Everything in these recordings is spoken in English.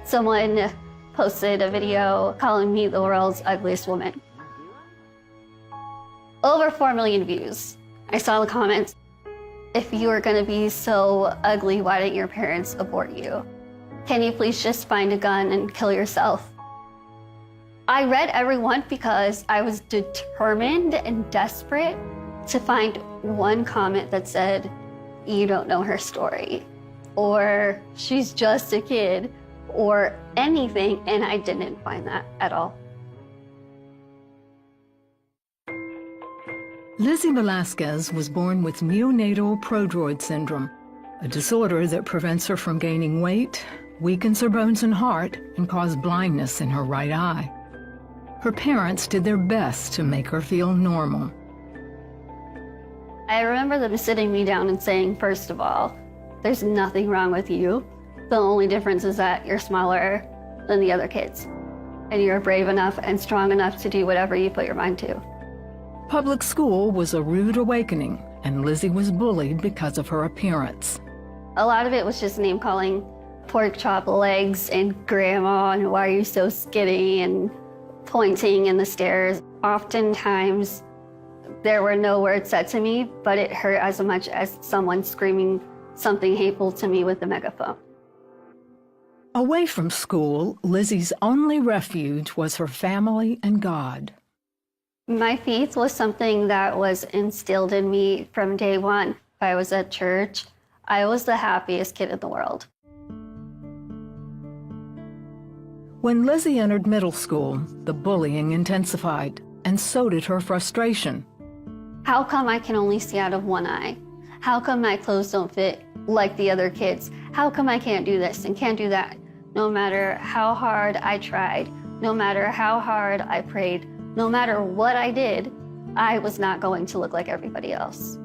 Someone posted a video calling me the world's ugliest woman. Over 4 million views. I saw the comments, if you are gonna be so ugly, why didn't your parents abort you? Can you please just find a gun and kill yourself? I read every one because I was determined and desperate to find one comment that said, you don't know her story, or she's just a kid, or anything, and I didn't find that at all. Lizzie Velasquez was born with neonatal prodroid syndrome, a disorder that prevents her from gaining weight, weakens her bones and heart, and causes blindness in her right eye. Her parents did their best to make her feel normal. I remember them sitting me down and saying, first of all, there's nothing wrong with you. The only difference is that you're smaller than the other kids, and you're brave enough and strong enough to do whatever you put your mind to. Public school was a rude awakening, and Lizzie was bullied because of her appearance. A lot of it was just name-calling, pork chop legs and grandma, and why are you so skinny, and pointing in the stairs. Oftentimes, there were no words said to me, but it hurt as much as someone screaming something hateful to me with a megaphone. Away from school, Lizzie's only refuge was her family and God. My faith was something that was instilled in me from day one. If I was at church, I was the happiest kid in the world. When Lizzie entered middle school, the bullying intensified, and so did her frustration. How come I can only see out of one eye? How come my clothes don't fit like the other kids? How come I can't do this and can't do that? No matter how hard I tried, no matter how hard I prayed, no matter what I did, I was not going to look like everybody else.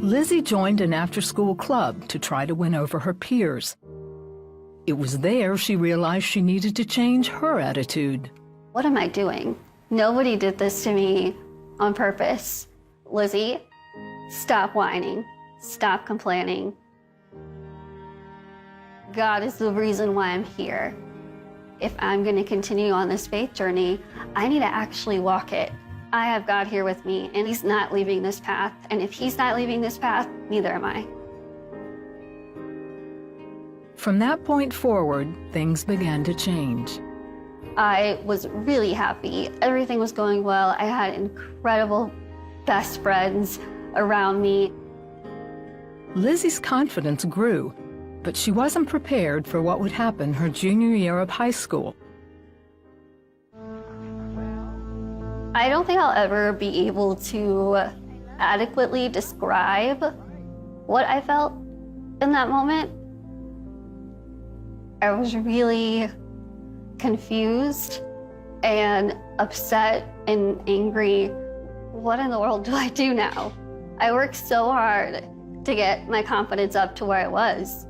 Lizzie joined an after-school club to try to win over her peers. It was there she realized she needed to change her attitude. What am I doing? Nobody did this to me on purpose. Lizzie, stop whining. Stop complaining. God is the reason why I'm here. If I'm going to continue on this faith journey, I need to actually walk it. I have God here with me, and He's not leaving this path. And if He's not leaving this path, neither am I. From that point forward, things began to change. I was really happy. Everything was going well. I had incredible best friends around me. Lizzie's confidence grew, but she wasn't prepared for what would happen her junior year of high school. I don't think I'll ever be able to adequately describe what I felt in that moment. I was really confused and upset and angry. What in the world do I do now? I worked so hard to get my confidence up to where it was.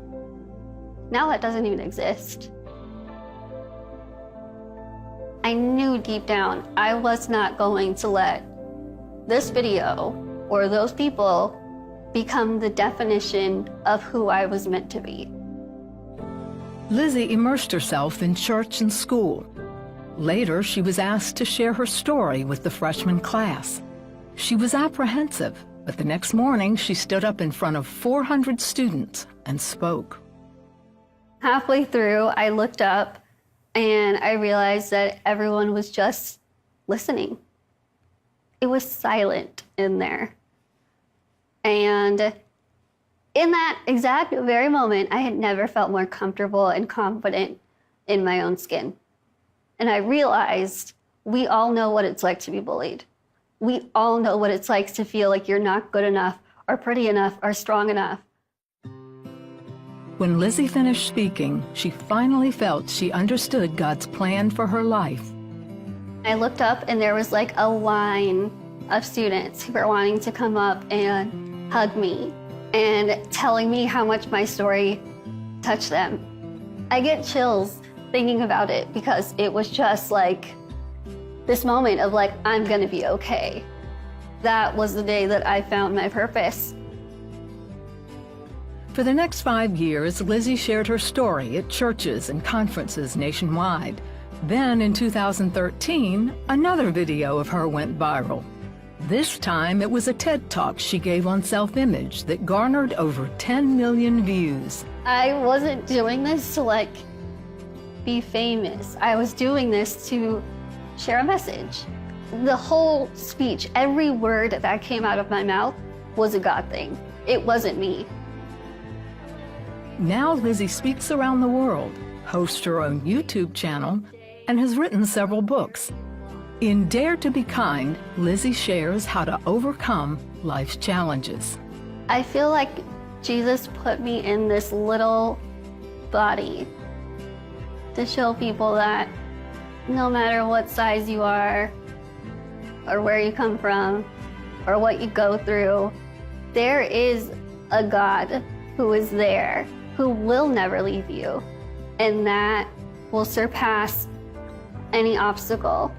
Now that doesn't even exist. I knew deep down I was not going to let this video or those people become the definition of who I was meant to be. Lizzie immersed herself in church and school. Later, she was asked to share her story with the freshman class. She was apprehensive, but the next morning she stood up in front of 400 students and spoke. Halfway through, I looked up and I realized that everyone was just listening. It was silent in there. And in that exact very moment, I had never felt more comfortable and confident in my own skin. And I realized we all know what it's like to be bullied. We all know what it's like to feel like you're not good enough or pretty enough or strong enough. When Lizzie finished speaking, she finally felt she understood God's plan for her life. I looked up and there was like a line of students who were wanting to come up and hug me and telling me how much my story touched them. I get chills thinking about it because it was just like this moment of like, I'm gonna be okay. That was the day that I found my purpose. For the next 5 years, Lizzie shared her story at churches and conferences nationwide. Then in 2013, another video of her went viral. This time, it was a TED Talk she gave on self-image that garnered over 10 million views. I wasn't doing this to be famous. I was doing this to share a message. The whole speech, every word that came out of my mouth was a God thing. It wasn't me. Now Lizzie speaks around the world, hosts her own YouTube channel, and has written several books. In Dare to Be Kind, Lizzie shares how to overcome life's challenges. I feel like Jesus put me in this little body to show people that no matter what size you are, or where you come from, or what you go through, there is a God who is there, who will never leave you, and that will surpass any obstacle.